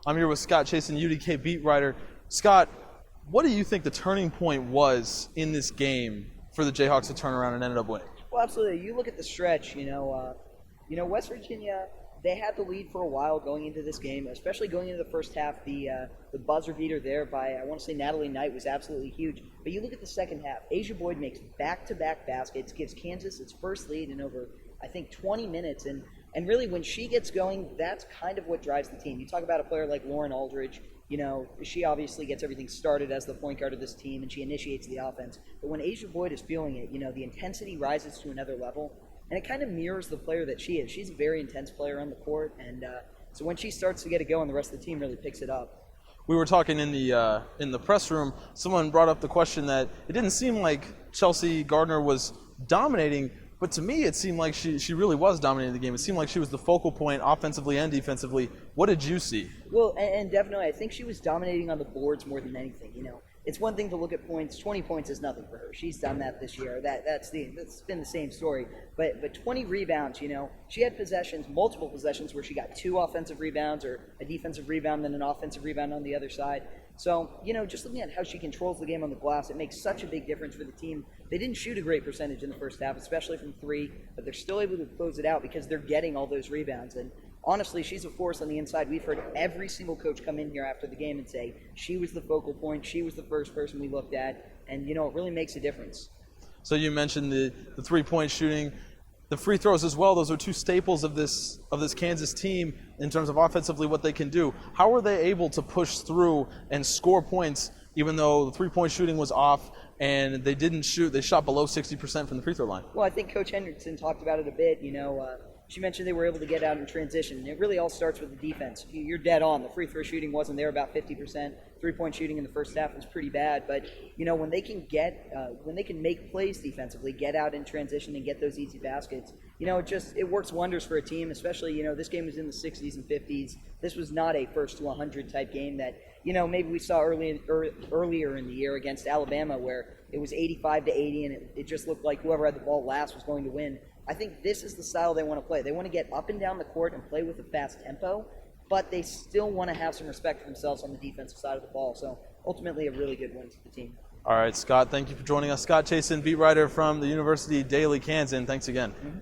I'm here with Scott Chasen, UDK beat writer. Scott, what do you think the turning point was in this game for the Jayhawks to turn around and ended up winning? Well, absolutely. You look at the stretch. West Virginia. They had the lead for a while going into this game, especially going into the first half. The buzzer beater there by, I want to say, Natalie Knight was absolutely huge. But you look at the second half. Asia Boyd makes back-to-back baskets, gives Kansas its first lead in over, I think, 20 minutes. And really, when she gets going, that's kind of what drives the team. You talk about a player like Lauren Aldridge. She obviously gets everything started as the point guard of this team, and she initiates the offense. But when Asia Boyd is feeling it, the intensity rises to another level. And it kind of mirrors the player that she is. She's a very intense player on the court, and so when she starts to get it going, the rest of the team really picks it up. We were talking in the press room. Someone brought up the question that it didn't seem like Chelsea Gardner was dominating, but to me it seemed like she really was dominating the game. It seemed like she was the focal point offensively and defensively. What did you see? Well, and definitely I think she was dominating on the boards more than anything. It's one thing to look at points. 20 points is nothing for her. She's done that this year. That's been the same story. But 20 rebounds, she had multiple possessions where she got 2 offensive rebounds or a defensive rebound and an offensive rebound on the other side. So, just looking at how she controls the game on the glass, it makes such a big difference for the team. They didn't shoot a great percentage in the first half, especially from 3, but they're still able to close it out because they're getting all those rebounds. And honestly, she's a force on the inside. We've heard every single coach come in here after the game and say she was the focal point, she was the first person we looked at, and it really makes a difference. So you mentioned the 3-point shooting, the free throws as well. Those are 2 staples of this Kansas team in terms of offensively what they can do. How were they able to push through and score points even though the 3-point shooting was off and they didn't shoot? They shot below 60% from the free throw line. Well, I think Coach Hendrickson talked about it a bit. She mentioned they were able to get out in transition. And it really all starts with the defense. You're dead on. The free throw shooting wasn't there, about 50%. 3-point shooting in the first half was pretty bad. But when they can make plays defensively, get out in transition and get those easy baskets, it works wonders for a team. Especially this game was in the 60s and 50s. This was not a first to 100 type game that maybe we saw earlier in the year against Alabama, where it was 85-80 and it just looked like whoever had the ball last was going to win. I think this is the style they want to play. They want to get up and down the court and play with a fast tempo, but they still want to have some respect for themselves on the defensive side of the ball. So ultimately a really good win for the team. All right, Scott, thank you for joining us. Scott Chasen, beat writer from the University Daily Kansan. Thanks again. Mm-hmm.